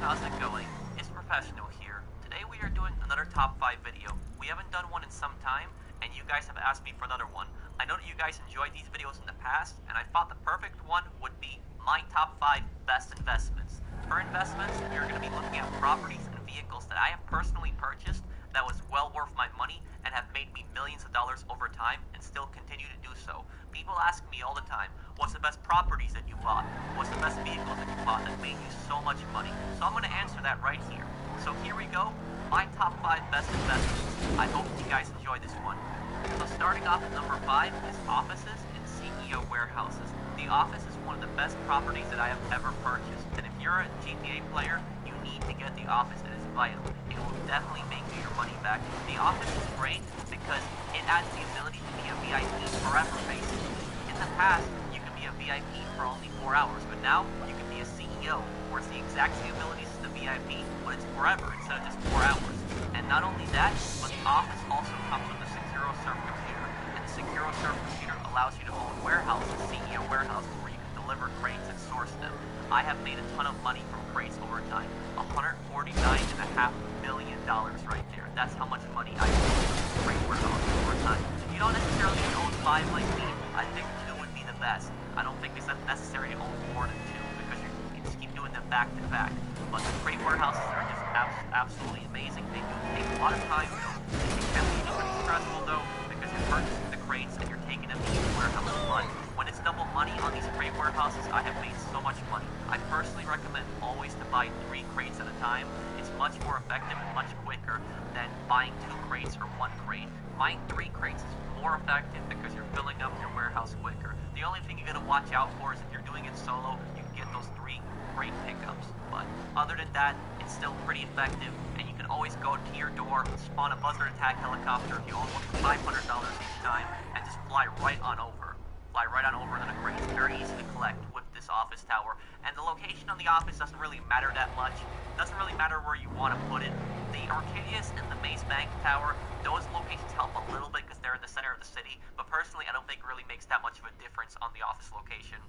how's it going? It's Professional here. Today we are doing another top 5 video. We haven't done one in some time, and you guys have asked me for another one. I know that you guys enjoyed these videos in the past, and I thought the perfect one would be my top 5 best investments. For investments, we are going to be looking at properties and vehicles that I have personally purchased that was well worth my money and have made me millions of dollars over time and still continue to do so. People ask me all the time, what's the best properties that you bought? What's the best vehicles that you bought that made you so much money? So I'm going to answer that right here. So here we go, my top 5 best investments. I hope you guys enjoy this one. So starting off at number 5 is offices and CEO warehouses. The office is one of the best properties that I have ever purchased, and if you're a GTA player, you need to get the office. It is vital. It will definitely make you your money back. The office is great because it adds the ability to be a VIP forever, basically. In the past, you could be a VIP for only 4 hours, but now you can be a CEO, where it's the exact same abilities as the VIP, but it's forever instead of just 4 hours. And not only that, but the office also comes with a Secure Surf computer, and the Secure Surf computer allows you to own warehouses, CEO warehouses, where you can deliver crates and source them. I have made a ton of money from crates over time. $149.5 million right there. That's how much money I made from crate warehouses over time. You don't necessarily need to own 5 like me. I think 2 would be the best. I don't think it's necessary to own more than 2 because you can just keep doing them back to back. But the crate warehouses are just absolutely amazing. They do take a lot of time though. It can be pretty stressful though because you're purchasing the crates and you're taking them to each warehouse. But when it's double money on these crate warehouses, I have made so much money. I personally recommend always to buy 3 crates at a time. It's much more effective and much quicker than buying 2 crates or 1 crate. Buying 3 crates is more effective because you're filling up your warehouse quicker. The only thing you gotta watch out for is if you're doing it solo, you can get those 3 crate pickups. But other than that, it's still pretty effective, and you can always go to your door, spawn a buzzer attack helicopter if you own one for $500 each time, and just fly right on over. Fly right on over to the crate. It's very easy to collect with this office tower. And the location of the office doesn't really matter that much. It doesn't really matter where you want to put it. The Arcadius and the Maze Bank Tower, those locations help a little bit because they're in the center of the city, but personally I don't think it really makes that much of a difference on the office location.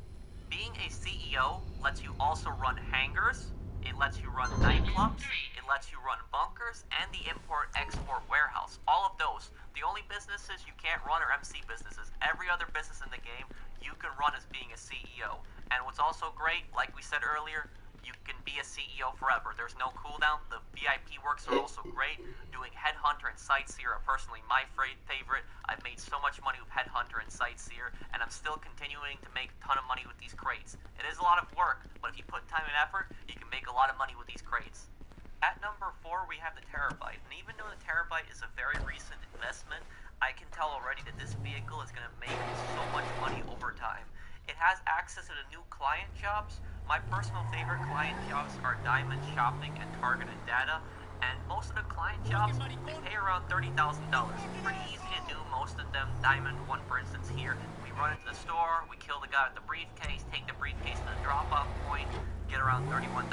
Being a CEO lets you also run hangars, it lets you run nightclubs, it lets you run bunkers, and the import-export warehouse. All of those. The only businesses you can't run are MC businesses. Every other business in the game you can run as being a CEO. And what's also great, like we said earlier, you can be a CEO forever. There's no cooldown. The VIP works are also great. Doing Headhunter and Sightseer are personally my favorite. I've made so much money with Headhunter and Sightseer, and I'm still continuing to make a ton of money with these crates. It is a lot of work, but if you put time and effort, you can make a lot of money with these crates. At number 4, we have the Terabyte, and even though the Terabyte is a very recent investment, I can tell already that this vehicle is going to make so much money over time. It has access to the new client jobs. My personal favorite client jobs are Diamond Shopping and Targeted Data, and most of the client jobs, they pay around $30,000. Pretty easy to do, most of them. Diamond one, for instance, here. We run into the store, we kill the guy with the briefcase, take the briefcase to the drop-off point, get around $31,000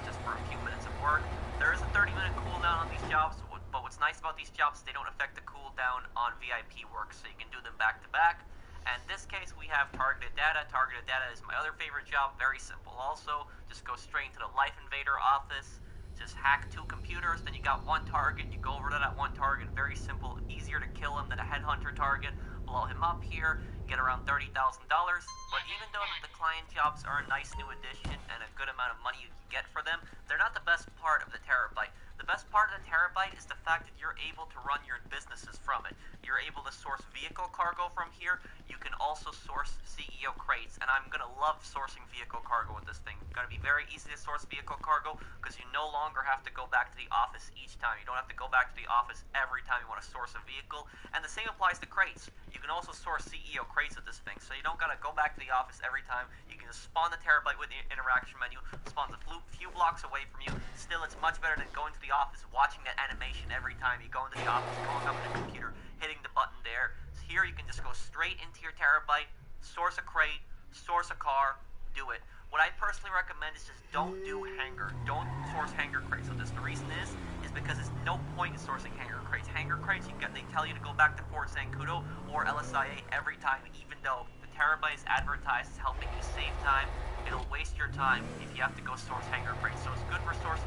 just for a few minutes of work. There is a 30-minute cooldown on these jobs, but what's nice about these jobs is they don't affect the cooldown on VIP work, so you can do them back-to-back. And in this case, we have Targeted Data. Targeted Data is my other favorite job. Very simple also. Just go straight into the Life Invader office. Just hack 2 computers. Then you got 1 target. You go over to that 1 target. Very simple. Easier to kill him than a Headhunter target. Blow him up here. Get around $30,000. But even though the client jobs are a nice new addition and a good amount of money you can get for them, they're not the best part of the Terabyte. The best part of the Terabyte is the fact that you're able to run your businesses from it. You're able to source vehicle cargo from here. You can also source CEO crates, and I'm going to love sourcing vehicle cargo with this thing. It's going to be very easy to source vehicle cargo because you no longer have to go back to the office each time. You don't have to go back to the office every time you want to source a vehicle, and the same applies to crates. You can also source CEO crates with this thing, so you don't got to go back to the office every time. You can just spawn the Terabyte with the interaction menu, spawns a few blocks away from you. Still, it's much better than going to the office, watching that animation every time you go into the office, going up to the computer, hitting the button there. So here you can just go straight into your Terabyte, source a crate, source a car, do it. What I personally recommend is just don't do hanger. Don't source hanger crates. So this, the reason is because there's no point in sourcing hanger crates. Hanger crates, they tell you to go back to Fort Zancudo or LSIA every time, even though the Terabyte is advertised as helping you save time. It'll waste your time if you have to go source hanger crates. So it's good for sourcing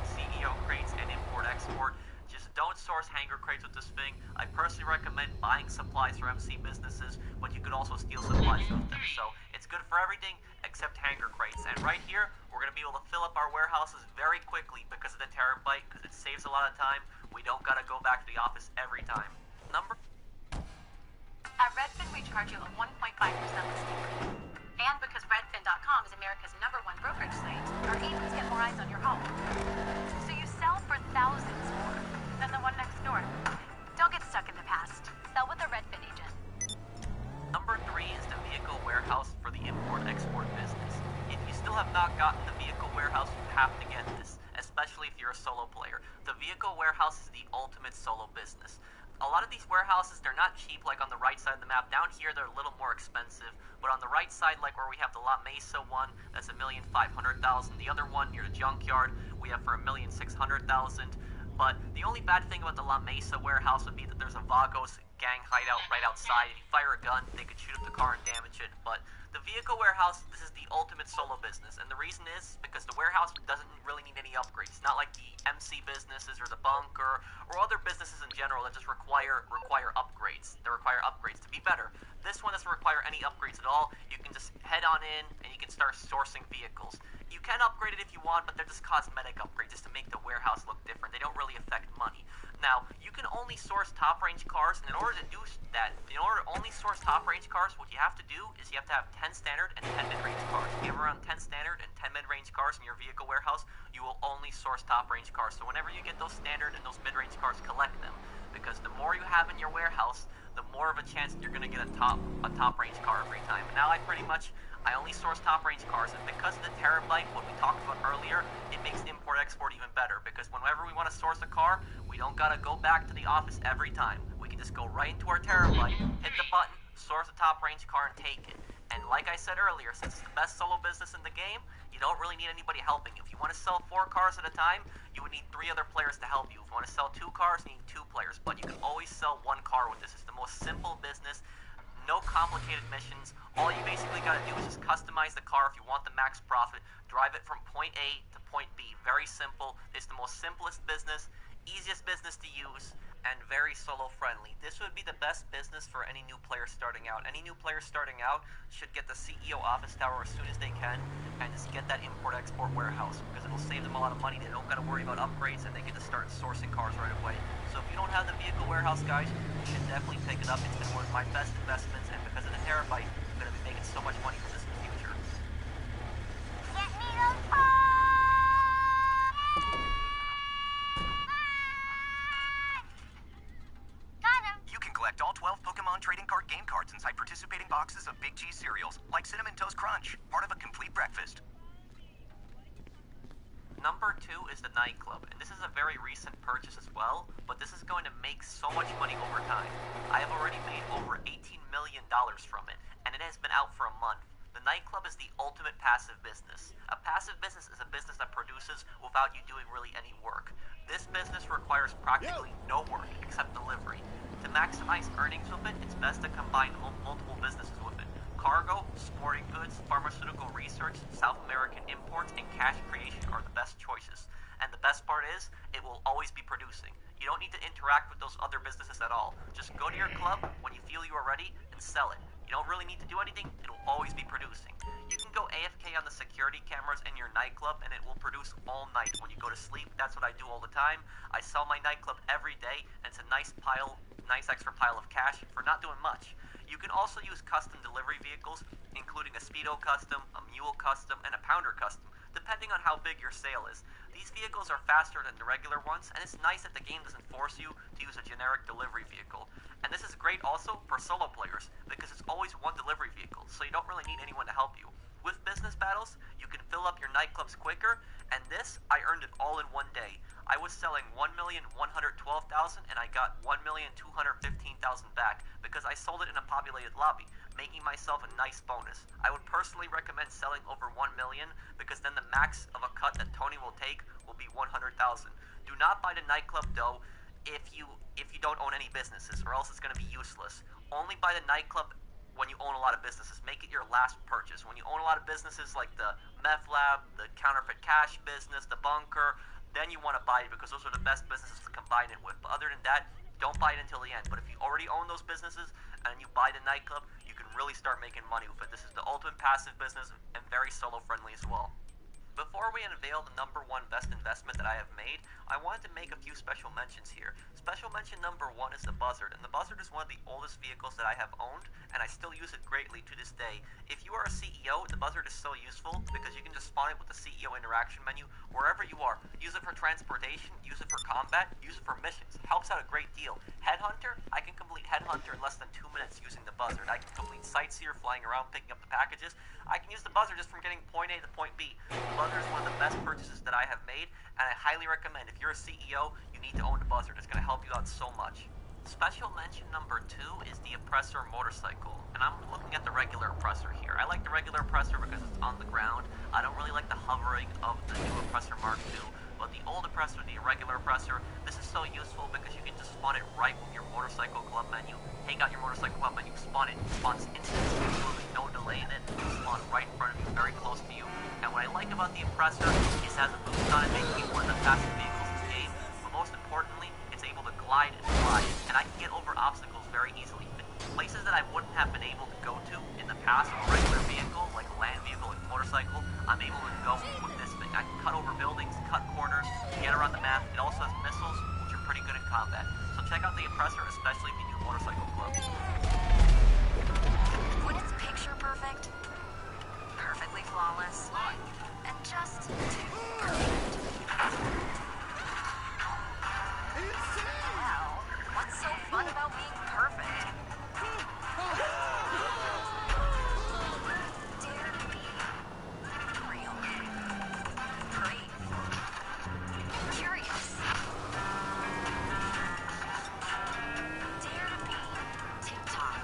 source hanger crates with this thing. I personally recommend buying supplies for MC businesses, but you could also steal supplies with them. So it's good for everything except hanger crates. And right here, we're going to be able to fill up our warehouses very quickly because of the terabyte, because it saves a lot of time. We don't got to go back to the office every time. At Redfin, we charge you a 1.5% listing fee. And because Redfin.com is America's #1 brokerage site, our agents get more eyes on your home. So you sell for thousands more than the one next door. Don't get stuck in the past. Sell with a Redfin agent. Number 3 is the vehicle warehouse for the import-export business. If you still have not gotten the vehicle warehouse, you have to get this, especially if you're a solo player. The vehicle warehouse is the ultimate solo business. A lot of these warehouses, they're not cheap like on the right side of the map. Down here, they're a little more expensive. But on the right side, like where we have the La Mesa one, that's $1,500,000. The other one near the junkyard, we have for $1,600,000. But the only bad thing about the La Mesa warehouse would be that there's a Vagos gang hideout right outside. If you fire a gun, they could shoot up the car and damage it. But the vehicle warehouse, this is the ultimate solo business. And the reason is because the warehouse doesn't really need any upgrades. Not like the MC businesses or the bunker or other businesses in general that just require upgrades. They require upgrades to be better. This one doesn't require any upgrades at all. You can just head on in and you can start sourcing vehicles. You can upgrade it if you want, but they're just cosmetic upgrades just to make the warehouse look different. They don't really affect money. Now, you can only source top-range cars, and in order to do that, in order to only source top-range cars, what you have to do is you have to have 10 standard and 10 mid-range cars. If you have around 10 standard and 10 mid-range cars in your vehicle warehouse, you will only source top-range cars. So whenever you get those standard and those mid-range cars, collect them. Because the more you have in your warehouse, the more of a chance that you're going to get a top-range car every time. And now I only source top-range cars, and because of the terabyte, what we talked about earlier, it makes import-export even better, because whenever we want to source a car, we don't gotta go back to the office every time. We can just go right into our terabyte, hit the button, source a top-range car, and take it. And like I said earlier, since it's the best solo business in the game, you don't really need anybody helping you. If you want to sell 4 cars at a time, you would need 3 other players to help you. If you want to sell 2 cars, you need 2 players, but you can always sell 1 car with this. It's the most simple business. No complicated missions. All you basically gotta do is just customize the car if you want the max profit. Drive it from point A to point B. Very simple. It's the most simplest business, easiest business to use, and very solo friendly. This would be the best business for any new player starting out. Any new player starting out should get the CEO office tower as soon as they can and just get that import-export warehouse because it'll save them a lot of money. They don't gotta worry about upgrades and they get to start sourcing cars right away. So if you don't have the vehicle warehouse, guys, you should definitely pick it up. It's been one of my best investments, and because of the terabyte, I'm gonna be making so much money from this in the future. Get me those cars! Got him! You can collect all 12 Pokemon trading card game cards inside participating boxes of Big G cereals, like Cinnamon Toast Crunch, part of a complete breakfast. Number 2 is the nightclub, and this is a very recent purchase as well, but this is going to make so much money over time. I have already made over $18 million from it, and it has been out for a month. The nightclub is the ultimate passive business. A passive business is a business that produces without you doing really any work. This business requires practically no work except delivery. To maximize earnings with it, it's best to combine multiple businesses with it. Cargo, sporting goods, pharmaceutical research, South American imports, and cash creation are the best choices. And the best part is, it will always be producing. You don't need to interact with those other businesses at all. Just go to your club when you feel you are ready and sell it. You don't really need to do anything, it will always be producing. You can go AFK on the security cameras in your nightclub and it will produce all night when you go to sleep. That's what I do all the time. I sell my nightclub every day and it's a nice extra pile of cash for not doing much. You can also use custom delivery vehicles, including a Speedo custom, a Mule custom, and a Pounder custom, depending on how big your sale is. These vehicles are faster than the regular ones, and it's nice that the game doesn't force you to use a generic delivery vehicle. And this is great also for solo players, because it's always one delivery vehicle, so you don't really need anyone to help you. With business battles, you can fill up your nightclubs quicker, and this, I earned it all in one day. I was selling 1,112,000 and I got 1,215,000 back because I sold it in a populated lobby, making myself a nice bonus. I would personally recommend selling over 1 million because then the max of a cut that Tony will take will be 100,000. Do not buy the nightclub though if you don't own any businesses, or else it's going to be useless. Only buy the nightclub when you own a lot of businesses. Make it your last purchase. When you own a lot of businesses like the meth lab, the counterfeit cash business, the bunker, then you want to buy it because those are the best businesses to combine it with. But other than that, don't buy it until the end. But if you already own those businesses and you buy the nightclub, you can really start making money with it. This is the ultimate passive business and very solo friendly as well. Before we unveil the number one best investment that I have made, I wanted to make a few special mentions here. Special mention number one is the Buzzard, and the Buzzard is one of the oldest vehicles that I have owned, and I still use it greatly to this day. If you are a CEO, the Buzzard is so useful because you can just spawn it with the CEO interaction menu wherever you are. Use it for transportation, use it for combat, use it for missions. Helps out a great deal. Headhunter, I can complete Headhunter in less than 2 minutes using the Buzzard. I can complete Sightseer flying around picking up the packages. I can use the Buzzard just from getting point A to point B. The Buzzard is one of the best purchases that I have made, and I highly recommend if you're a CEO, you need to own the Buzzard. It's going to help you out so much. Special mention number two is the Oppressor motorcycle, and I'm looking at the regular Oppressor here. I like the regular Oppressor because it's on the ground. I don't really like the hovering of the new Oppressor Mark II, but the old Oppressor, the regular Oppressor, this is so useful because you can just spawn it right with your motorcycle club menu. Take out your motorcycle club menu, spawn it, spawns instantly, no delay in it, spawn right in front of you, very close to you. And what I like about the Oppressor is it has a boost on it, making it one of the fastest vehicles in the game, but most importantly, it's able to glide and fly, and I can get over obstacles very easily. Places that I wouldn't have been able to go to in the past with a regular vehicle, like a land vehicle, like a motorcycle, I'm able to go with this thing. I can cut over buildings, cut corners, get around the map. It also has missiles, which are pretty good in combat. So check out the Oppressor, especially if you do motorcycle club. When it's picture perfect, perfectly flawless, and just too perfect. Well, what's so fun about being perfect? Dare to be real, brave, curious. Dare to be TikTok.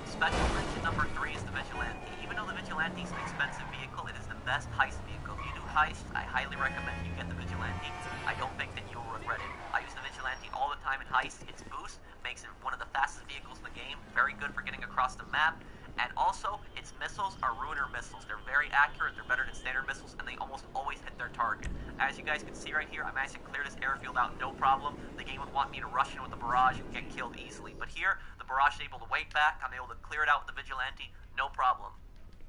Special mention number three is the Vigilante. Even though the Vigilante is an expensive vehicle, it is the best heist vehicle. If you do heist, I highly recommend you get the Vigilante. I don't think that you will regret it. I use the Vigilante all the time in heist. Its boost makes it one of the fastest vehicles in the game. Very good for getting across the map. And also, its missiles are Ruiner missiles. They're very accurate, they're better than standard missiles, and they almost always hit their target. As you guys can see right here, I managed to clear this airfield out no problem. The game would want me to rush in with the barrage and get killed easily. But here, the barrage is able to wait back. I'm able to clear it out with the Vigilante, no problem.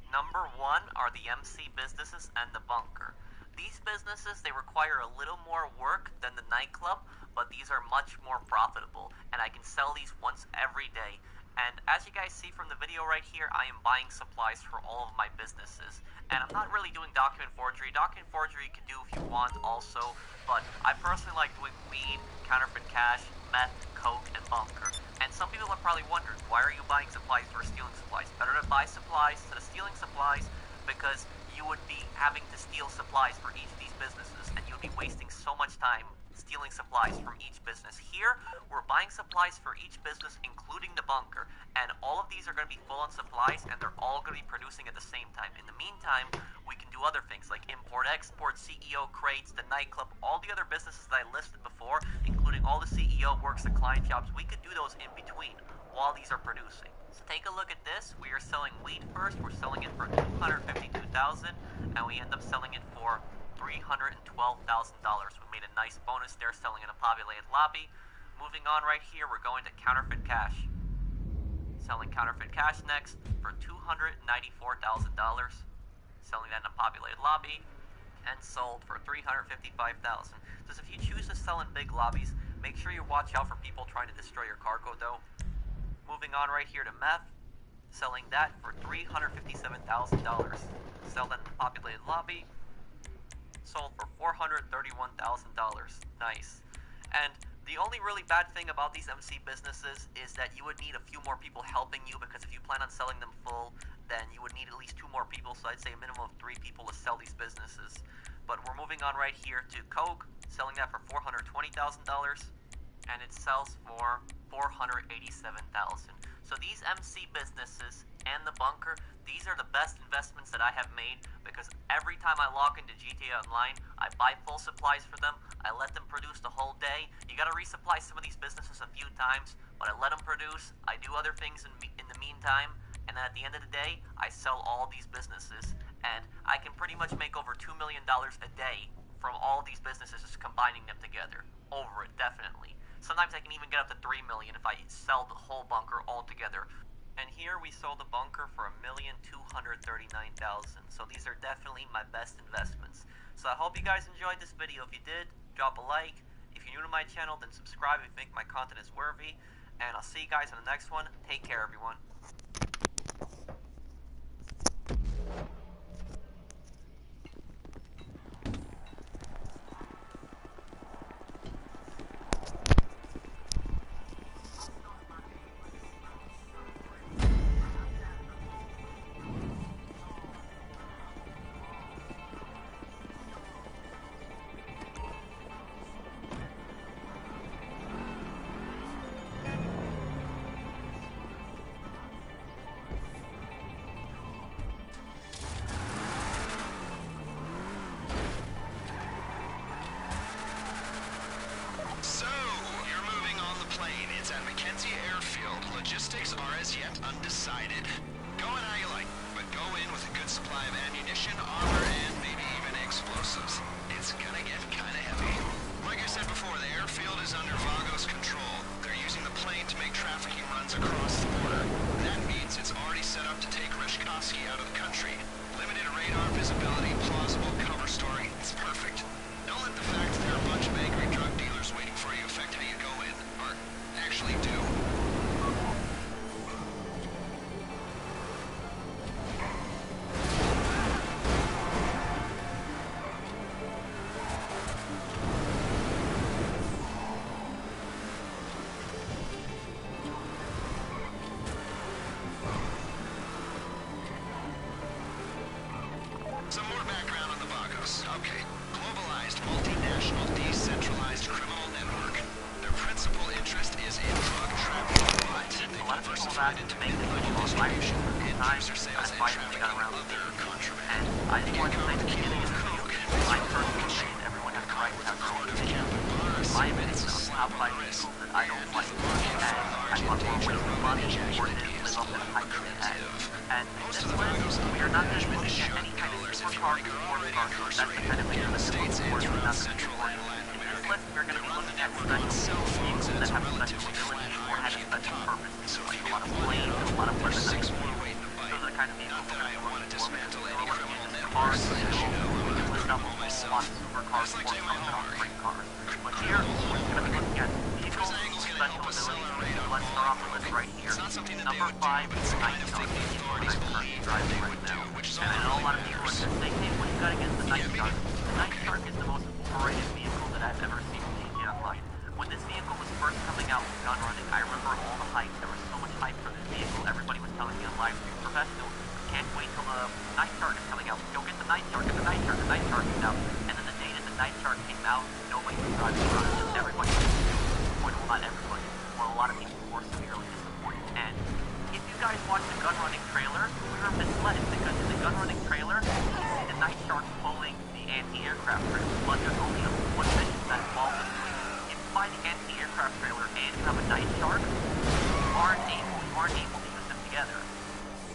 Number one are the MC businesses and the bunker. These businesses, they require a little more work than the nightclub, but these are much more profitable, and I can sell these once every day. And as you guys see from the video right here, I am buying supplies for all of my businesses. And I'm not really doing document forgery. Document forgery you can do if you want also, but I personally like doing weed, counterfeit cash, meth, coke, and bunker. And some people are probably wondering, why are you buying supplies for stealing supplies? Better to buy supplies instead of stealing supplies, because you would be having to steal supplies for each of these businesses, and you would be wasting so much time stealing supplies from each business. Here, we're buying supplies for each business, including the bunker, and all of these are going to be full on supplies, and they're all going to be producing at the same time. In the meantime, we can do other things like import, export, CEO crates, the nightclub, all the other businesses that I listed before, including all the CEO works, the client jobs. We could do those in between while these are producing. So take a look at this. We are selling weed first. We're selling it for $252,000, and we end up selling it for $312,000. We made a nice bonus there selling in a populated lobby. Moving on right here, we're going to counterfeit cash. Selling counterfeit cash next for $294,000. Selling that in a populated lobby, and sold for $355,000. So if you choose to sell in big lobbies, make sure you watch out for people trying to destroy your cargo though. Moving on right here to meth. Selling that for $357,000. Sell that in a populated lobby. Sold for $431,000. Nice. And the only really bad thing about these MC businesses is that you would need a few more people helping you, because if you plan on selling them full, then you would need at least 2 more people, so I'd say a minimum of 3 people to sell these businesses. But we're moving on right here to Coke, selling that for $420,000, and it sells for $487,000. So these MC businesses and the bunker, these are the best investments that I have made, because every time I log into GTA Online, I buy full supplies for them, I let them produce the whole day. You gotta resupply some of these businesses a few times, but I let them produce, I do other things in the meantime, and then at the end of the day, I sell all these businesses, and I can pretty much make over $2 million a day from all these businesses just combining them together. Over it, definitely. Sometimes I can even get up to $3 million if I sell the whole bunker altogether. And here we sold the bunker for $1,239,000. So these are definitely my best investments. So I hope you guys enjoyed this video. If you did, drop a like. If you're new to my channel, then subscribe if you think my content is worthy. And I'll see you guys in the next one. Take care, everyone. Logistics are as yet undecided. Go in how you like, but go in with a good supply of ammunition, armor, and maybe even explosives. It's gonna get kinda heavy. Like I said before, the airfield is under Vago's control. They're using the plane to make trafficking runs across the border. That means it's already set up to take Rishkovsky out of the country. Limited radar visibility, plausible cover story. It's perfect. Don't let the fact that there are a bunch of angry drug dealers waiting for you affect how you go in, or actually do. Some more background on the Vagos. Okay. Globalized, multinational, decentralized criminal network. Their principal interest is in drug trafficking, but they diversified into illegal distribution, end user sales, and trafficking other contraband. And I just want to say at the beginning of the video, I personally say that everyone has the right to have their own opinion. My opinion is how I people that I don't like, and I want more waste of money or to live up to the hype they had. And in this list, we are not just looking at any kind of supercar or sports cars. That's the kind of video that's going to work. In this list, we're going to be looking at special vehicles that have special abilities or have a special purpose. Like a lot of planes and a lot of weaponized vehicles. Those are the kind of vehicles that we're looking for. We're looking at cars, we list up a whole lot of supercars, sports cars, and all-terrain cars. But here, we're going to be looking at vehicles, special abilities. Let's start off the list right here. Number 5 is Night Shark. I'm currently driving right now. And I know a lot of people are going to say, hey, what you got against the Night Shark? The Night Shark is the most overrated vehicle that I've ever seen in GTA Online. When this vehicle was first coming out with gun running, I remember all the hype. There was so much hype for this vehicle. Everybody was telling me on live stream, Professional, can't wait till the Night Shark is coming out. Go get the Night Shark, get the Night Shark, the Night Shark is out. And then the day that the Night Shark came out, nobody was driving around. Everybody was disappointed. Well, not everybody. Well, a lot of people were severely disappointed. And if you guys watch the gun running trailer, we were misled because in the gun running trailer, you see the Night Shark pulling the anti-aircraft trailer, but there's only one mission that's involved in it. If you buy the anti-aircraft trailer and you have a Night Shark, you aren't able to use them together.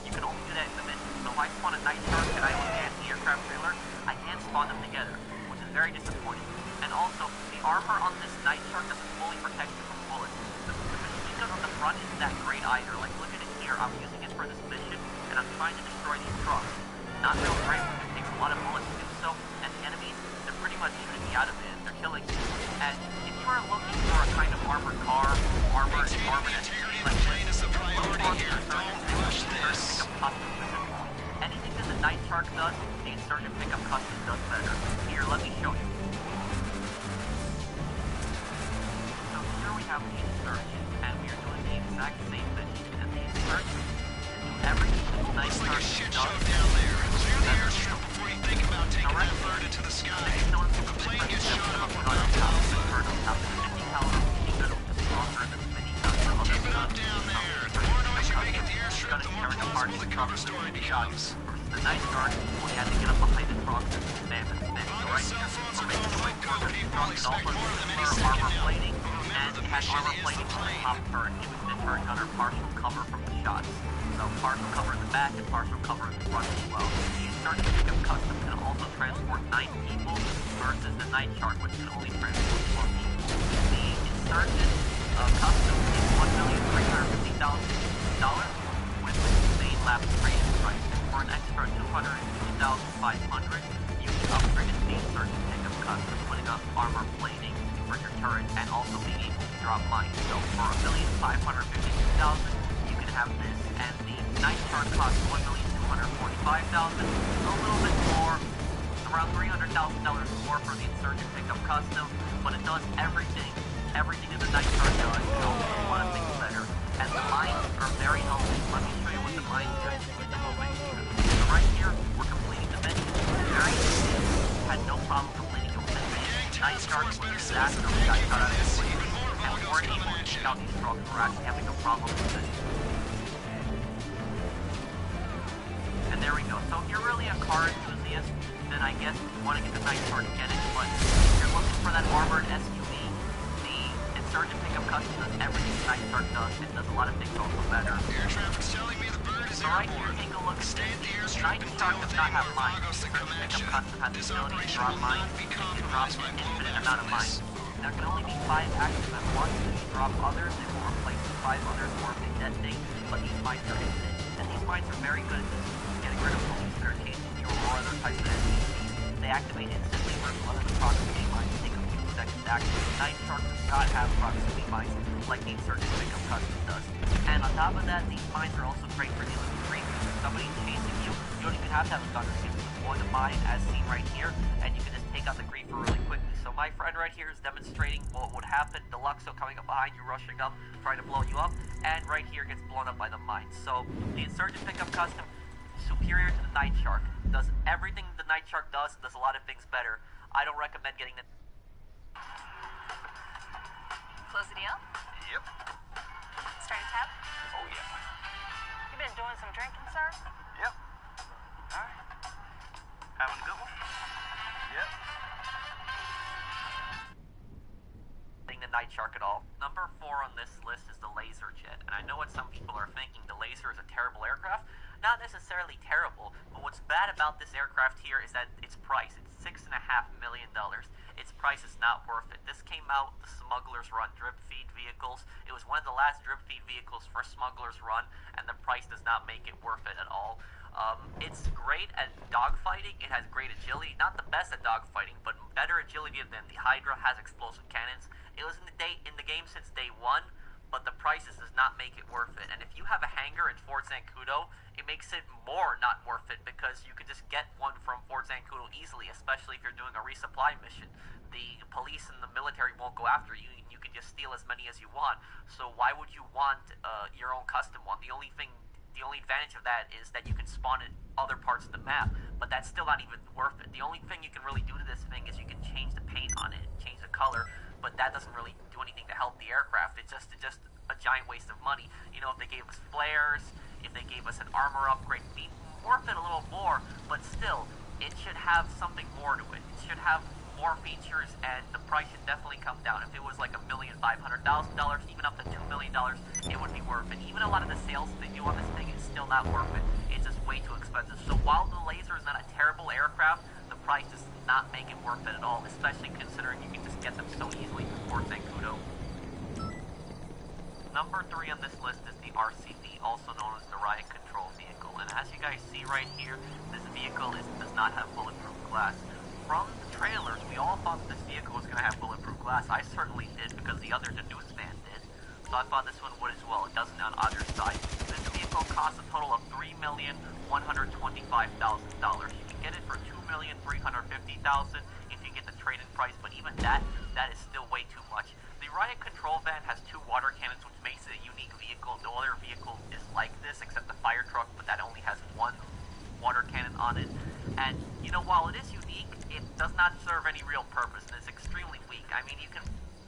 You can only do that in the mission. So if I spawn a Night Shark and I own the anti-aircraft trailer, I can't spawn them together, which is very disappointing. And also, the armor on this Night Shark doesn't fully protect you from bullets. The machine gun on the front isn't that great either. Like, look at it here. I'm using it for this mission, and I'm trying to destroy these trucks. Not real great. It takes a lot of bullets to do so, and the enemies, they're pretty much shooting me out of it. They're killing me. And if you are looking for a kind of armored car, armored SUV like this, look for the Insurgent Pickup Custom specifically. Anything that the Night Shark does, the Insurgent Pickup Custom does better. Here, let me show you. So here we have the Insurgent, and we are doing the exact same mission. And the Insurgent is doing everything that the Night Shark does. Down there. Clear the airstrip before you think about taking that bird into the sky. The plane gets shot up with keep it up down there. The more noise you make at the airstrip, the more plausible the cover story becomes. The Night Shark, we had to get up behind the truck and stand and spin. So right here, we're making way forward the truck and also for armor plating, and we had armor plating on the top turret, giving the turret gunner partial cover from the shots. So partial cover in the back and partial cover in the front as well. The Insurgent Pickup Custom can also transport 9 people versus the Night Shark, which can only transport 4 people. The Insurgent Custom is $1,350,000 with the main lap trading price. For an extra $250,500, you can upgrade the Insurgent Pickup Custom, putting up armor plating for your turret and also being able to drop mines. So for $1,552,000, you can have this, and the Night Shark costs $1,245,000, a little bit more, around $300,000 more for the Insurgent Pickup Custom, but it does everything that the Night Shark does, and also a lot of things better. And the mines are very healthy. Let me show you what the mines are doing over here. So right here, we're completing the mission. Very easy. Had no problem completing the mission. Night Shark was a disaster. We got cut out of the way, and we weren't able to take out these trucks. We're actually having a problem with this. And there we go. So if you're really a car enthusiast, then I guess you want to get the Night Shark, get it. But if you're looking for that armored SUV, the Insurgent Pickup Custom does everything the Night Shark does. It does a lot of things also better. Air traffic's telling me the bird is So right here, take a look at this. Night Shark does not have mines. Insurgent Pickup Custom has the ability to drop mines. It can drop an infinite amount of mines. There can only be 5 active at once. If you drop others, it will replace the 5 others or if they detonate. But these mines are infinite. And these mines are very good at getting rid of police that are chasing you or other types of enemies. They activate instantly, whereas other proximity mines take a few seconds to activate. Night Shark does not have proximity mines like the Insurgent Pickup Custom does. And on top of that, these mines are also great for dealing with grief. If somebody's chasing you, you don't even have to have a gunner. You can deploy the mine as seen right here, and you can just take out the griefer really quickly. So my friend right here is demonstrating what would happen. Deluxo coming up behind you, rushing up, trying to blow you up, and right here gets blown up by the mine. So the Insurgent Pickup Custom, superior to the Night Shark, does everything the Night Shark does, and does a lot of things better. I don't recommend getting the... Close the deal? Yep. Start a tab? Oh, yeah. You been doing some drinking, sir? Yep. All right. Having a good one? Yep. The Night Shark at all. Number 4 on this list is the Laser Jet, and I know what some people are thinking. The Laser is a terrible aircraft. Not necessarily terrible, but what's bad about this aircraft here is that its price. It's $6.5 million. Its price is not worth it. This came out, the Smugglers Run drip feed vehicles. It was one of the last drip feed vehicles for Smugglers Run, and the price does not make it worth it at all. It's great at dogfighting. It has great agility. Not the best at dogfighting, but better agility than the Hydra. Has explosive cannons. It was in the game since day 1, but the prices does not make it worth it. And if you have a hangar in Fort Zancudo, it makes it more not worth it because you can just get one from Fort Zancudo easily, especially if you're doing a resupply mission. The police and the military won't go after you, and you can just steal as many as you want. So why would you want your own custom one? The only advantage of that is that you can spawn in other parts of the map, but that's still not even worth it. The only thing you can really do to this thing is you can change the paint on it, change the color, but that doesn't really do anything to help the aircraft. It's just a giant waste of money. You know, if they gave us flares, if they gave us an armor upgrade, it'd be worth it a little more, but still, it should have something more to it. It should have more features, and the price should definitely come down. If it was like $1,500,000, even up to $2 million, it would be worth it. Even a lot of the sales they do on this thing is still not worth it. It's just way too expensive. So while the Laser is not a terrible aircraft, the price does not make it worth it at all, especially considering you can just get them so easily from Fort Zancudo. Number 3 on this list is the RCV, also known as the Riot Control Vehicle. And as you guys see right here, this vehicle does not have bulletproof glass. From the trailers, we all thought this vehicle was going to have bulletproof glass. I certainly did because the other newsstand did. So I thought this one would as well. It doesn't on either side. This vehicle costs a total of $3,125,000. You can get it for $2,350,000 if you get the trade-in price, but even that is still way too much. The Riot Control Van has 2 water cannons, which makes it a unique vehicle. No other vehicle is like this except the fire truck, but that only has 1 water cannon on it. And, you know, while it is unique, it does not serve any real purpose, and it's extremely weak. I mean, you can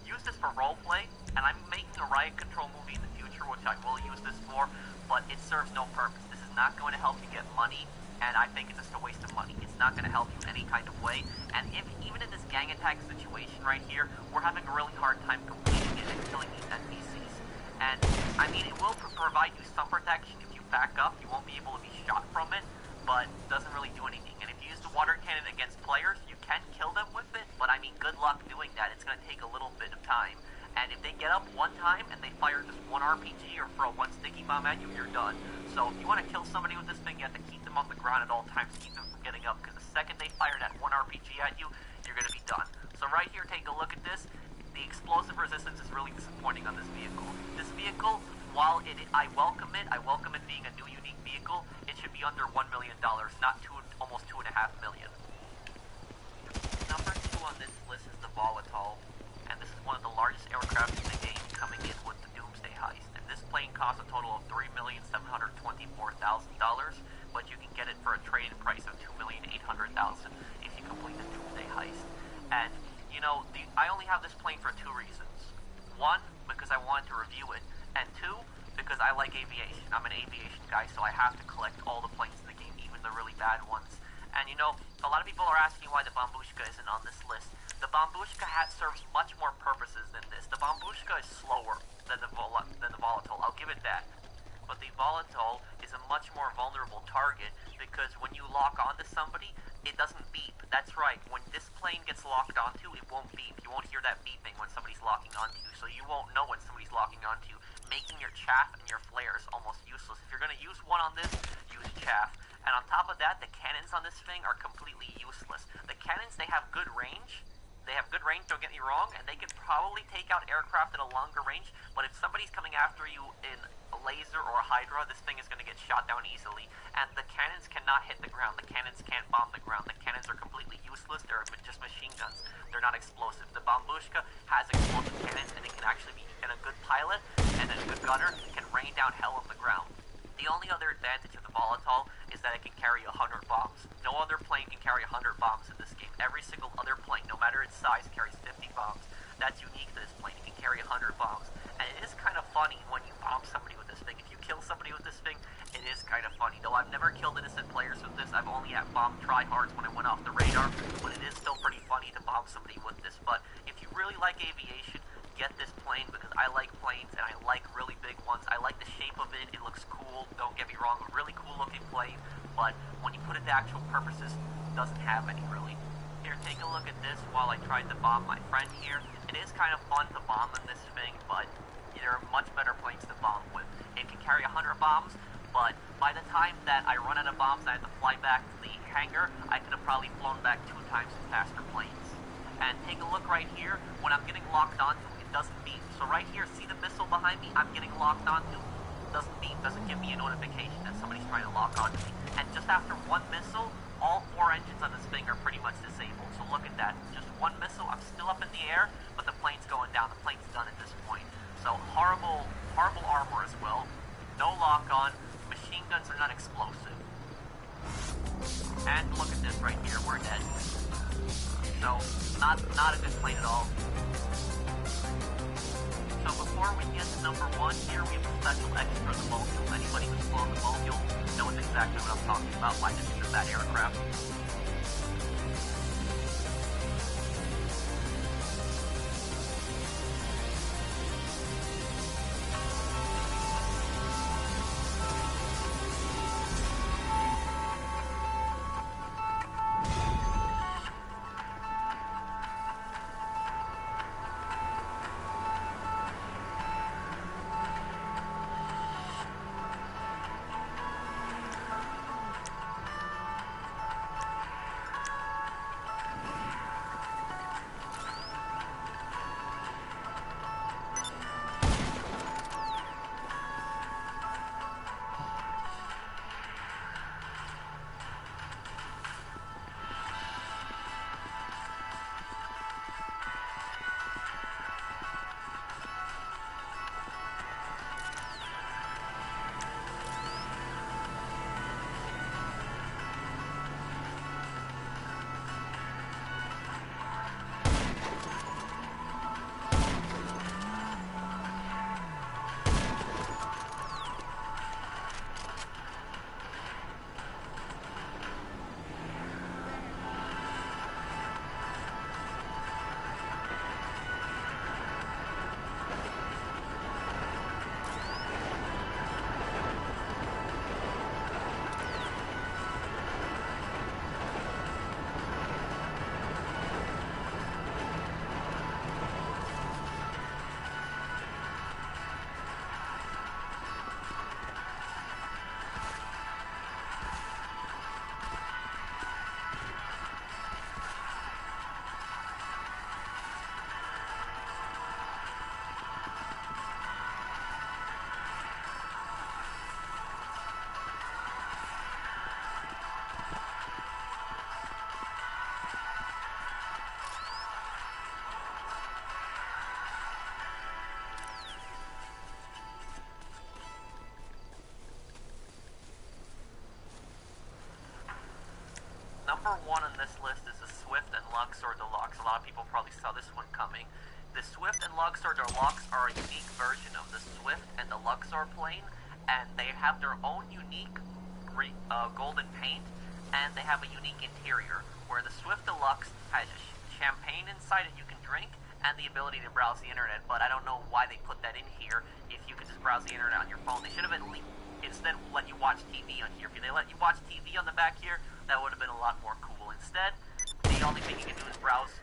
use this for roleplay, and I'm making a Riot Control movie in the future, which I will use this for, but it serves no purpose. This is not going to help you get money, and I think it's just a waste of money. It's not going to help you any kind of way, and even in this gang attack situation right here, we're having a really hard time completing it and killing these NPCs. And, I mean, it will provide you some protection. If you back up, you won't be able to be shot from it, but it doesn't really do anything. take a little bit of time. And if they get up one time and they fire just one RPG or throw one sticky bomb at you, you're done. So if you want to kill somebody with this thing, you have to keep them on the ground at all times, keep them from getting up, because the second they fire that one RPG at you, you're going to be done. So right here, take a look at this. The explosive resistance is really disappointing on this vehicle. This vehicle, while I welcome it being a new unique vehicle, it should be under $1 million, not almost $2.5 million. Number 2 on this list is the Volatile, and this is one of the largest aircraft in the game, coming in with the Doomsday Heist. And this plane costs a total of $3,724,000, but you can get it for a trade-in price of $2,800,000 if you complete the Doomsday Heist. And you know, I only have this plane for 2 reasons. 1, because I wanted to review it, and 2, because I like aviation. I'm an aviation guy, so I have to collect all the planes in the game, even the really bad ones. And you know, a lot of people are asking why the Bombushka isn't on this list. The Bombushka hat serves much more purposes than this. The Bombushka is slower than the Volatile, I'll give it that. But the Volatile is a much more vulnerable target, because when you lock onto somebody, it doesn't beep. That's right, when this plane gets locked onto, it won't beep. You won't hear that beeping when somebody's locking onto you, so you won't know when somebody's locking onto you, making your chaff and your flares almost useless. If you're going to use one on this, use chaff. And on top of that, the cannons on this thing are completely useless. The cannons, they have good range. They have good range, don't get me wrong, and they can probably take out aircraft at a longer range, but if somebody's coming after you in a laser or a Hydra, this thing is going to get shot down easily. And the cannons cannot hit the ground. The cannons can't bomb the ground. The cannons are completely useless. They're just machine guns. They're not explosive. The Bombushka has explosive cannons, and it can actually be, and a good pilot and a good gunner can rain down hell on the ground. The only other advantage of the Volatile is that it can carry 100 bombs. No other plane can carry 100 bombs in this game. Every single other plane, no matter its size, carries 50 bombs. That's unique to this plane. It can carry 100 bombs. And it is kind of funny when you bomb somebody with this thing. If you kill somebody with this thing, it is kind of funny. Though I've never killed innocent players with this. I've only had bombed tryhards when I went off the radar. But it is still pretty funny to bomb somebody with this. But if you really like aviation, get this plane, because I like planes and I like really big ones. I like the shape of it. It looks cool. Don't get me wrong, a really cool looking plane, but when you put it to actual purposes, it doesn't have any really. Here, take a look at this while I tried to bomb my friend here. It is kind of fun to bomb in this thing, but there are much better planes to bomb with. It can carry 100 bombs, but by the time that I run out of bombs and I have to fly back to the hangar, I could have probably flown back 2 times faster planes. And take a look right here. When I'm getting locked onto, it doesn't beep. So right here, see the missile behind me? I'm getting locked onto. Doesn't beep, doesn't give me a notification that somebody's trying to lock onto me. And just after 1 missile, all 4 engines on this thing are pretty much disabled. So look at that. Just 1 missile, I'm still up in the air, but the plane's going down. The plane's done at this point. So horrible armor as well. No lock on. Machine guns are not explosive. And look at this right here. We're dead. So, not a good plane at all. So before we get to number 1 here, we have a special extra, the Mobile. Anybody who's flown the Mobile knows exactly what I'm talking about, why this is a bad aircraft. Number one on this list is the Swift and Luxor Deluxe. A lot of people probably saw this one coming. The Swift and Luxor Deluxe are a unique version of the Swift and the Luxor plane, and they have their own unique golden paint, and they have a unique interior, where the Swift Deluxe has champagne inside it you can drink, and the ability to browse the internet, but I don't know why they put that in here if you could just browse the internet on your phone. They should have at least instead let you watch TV on here. If they let you watch TV on the back here, that would have been a lot more cool. Instead, the only thing you can do is browse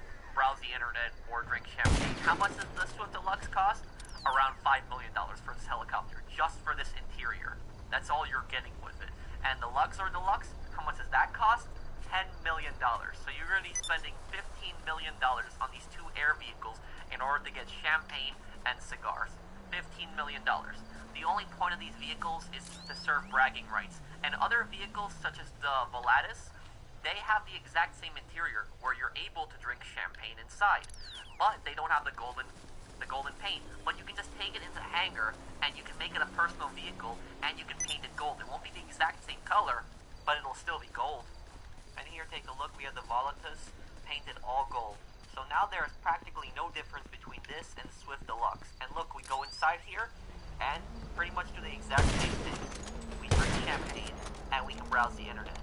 the internet or drink champagne. How much does the Swift Deluxe cost? Around $5 million for this helicopter, just for this interior. That's all you're getting with it. And the Luxor Deluxe, how much does that cost? $10 million. So you're going to be spending $15 million on these two air vehicles in order to get champagne and cigars. $15 million. The only point of these vehicles is to serve bragging rights. And other vehicles, such as the Volatus, they have the exact same interior where you're able to drink champagne inside, but they don't have the golden paint. But you can just take it into the hangar and you can make it a personal vehicle and you can paint it gold. It won't be the exact same color, but it'll still be gold. And here, take a look. We have the Volatus painted all gold. So now there is practically no difference between this and Swift Deluxe. And look, we go inside here and pretty much do the exact same thing. We drink champagne and we can browse the internet.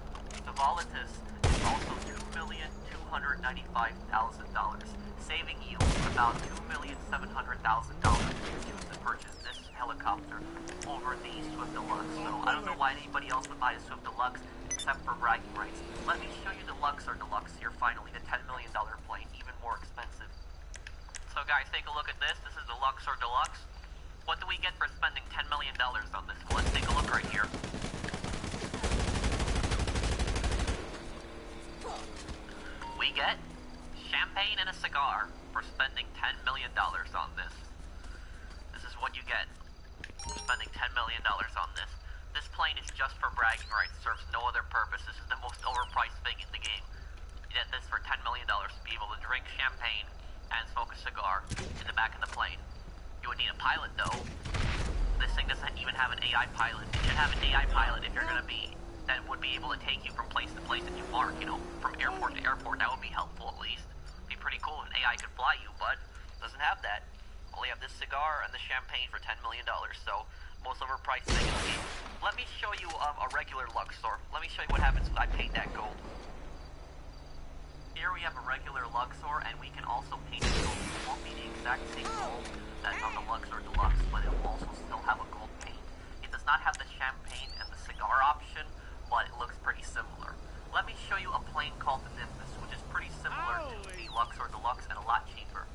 The Volatus is also $2,295,000, saving you about $2,700,000 if you choose to purchase this helicopter over the Swift Deluxe. So I don't know why anybody else would buy a Swift Deluxe except for bragging rights. Let me show you the Luxor Deluxe here finally, the $10 million plane, even more expensive. So guys, take a look at this. This is the Luxor Deluxe. What do we get for spending $10 million on this? Well, let's take a look right here. We get champagne and a cigar for spending $10 million on this. This is what you get for spending $10 million on this. This plane is just for bragging rights, serves no other purpose. This is the most overpriced thing in the game. You get this for $10 million to be able to drink champagne and smoke a cigar in the back of the plane. You would need a pilot though. This thing doesn't even have an AI pilot. It should have an AI pilot if you're gonna be, that would be able to take you from place to place that you mark, you know, from airport to airport. That would be helpful at least. It'd be pretty cool if an AI could fly you, but doesn't have that. Only have this cigar and the champagne for $10 million, so most overpriced thing in the game. Let me show you a regular Luxor. Let me show you what happens when I paint that gold. Here we have a regular Luxor, and we can also paint it gold. It won't be the exact same gold that's on the Luxor Deluxe, but it will also still have a gold paint. It does not have the champagne and the cigar option, but it looks pretty similar. Let me show you a plane called the Nimbus, which is pretty similar to the Luxor Deluxe and a lot cheaper.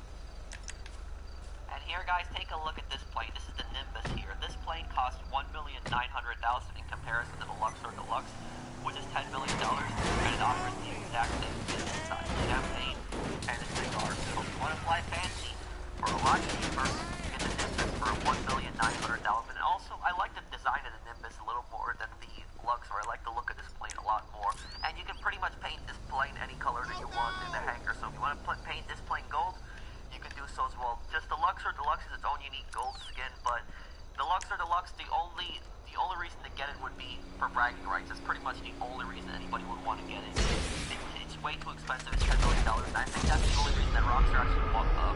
And here, guys, take a look at this plane. This is the Nimbus here. This plane costs $1,900,000 in comparison to the Luxor Deluxe, which is $10 million, and it offers the exact same thing inside: champagne and a cigar. So if you want to fly fancy for a lot cheaper, get the Nimbus for $1,900,000. And also, I like the design of the Nimbus a little more than the Luxor. I like the look of this plane a lot more. And you can pretty much paint this plane any color that you want in the hangar. So if you want to paint this plane gold, you can do so as well. Just the Luxor Deluxe is its own unique gold skin, but the Luxor Deluxe, the only reason to get it would be for bragging rights. That's pretty much the only reason anybody would want to get it. It's way too expensive. It's $10 million, and I think that's the only reason that Rockstar actually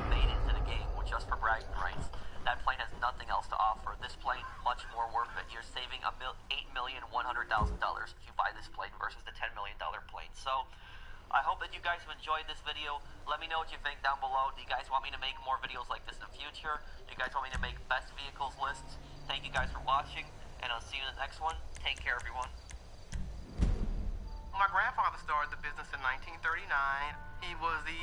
made it into the game, was just for bragging rights. That plane has nothing else to offer. This plane, much more worth it. You're saving $8,100,000 if you buy this plane versus the $10 million plane. So I hope that you guys have enjoyed this video. Let me know what you think down below. Do you guys want me to make more videos like this in the future? Do you guys want me to make best vehicles lists? Thank you guys for watching, and I'll see you in the next one. Take care, everyone. My grandfather started the business in 1939. He was the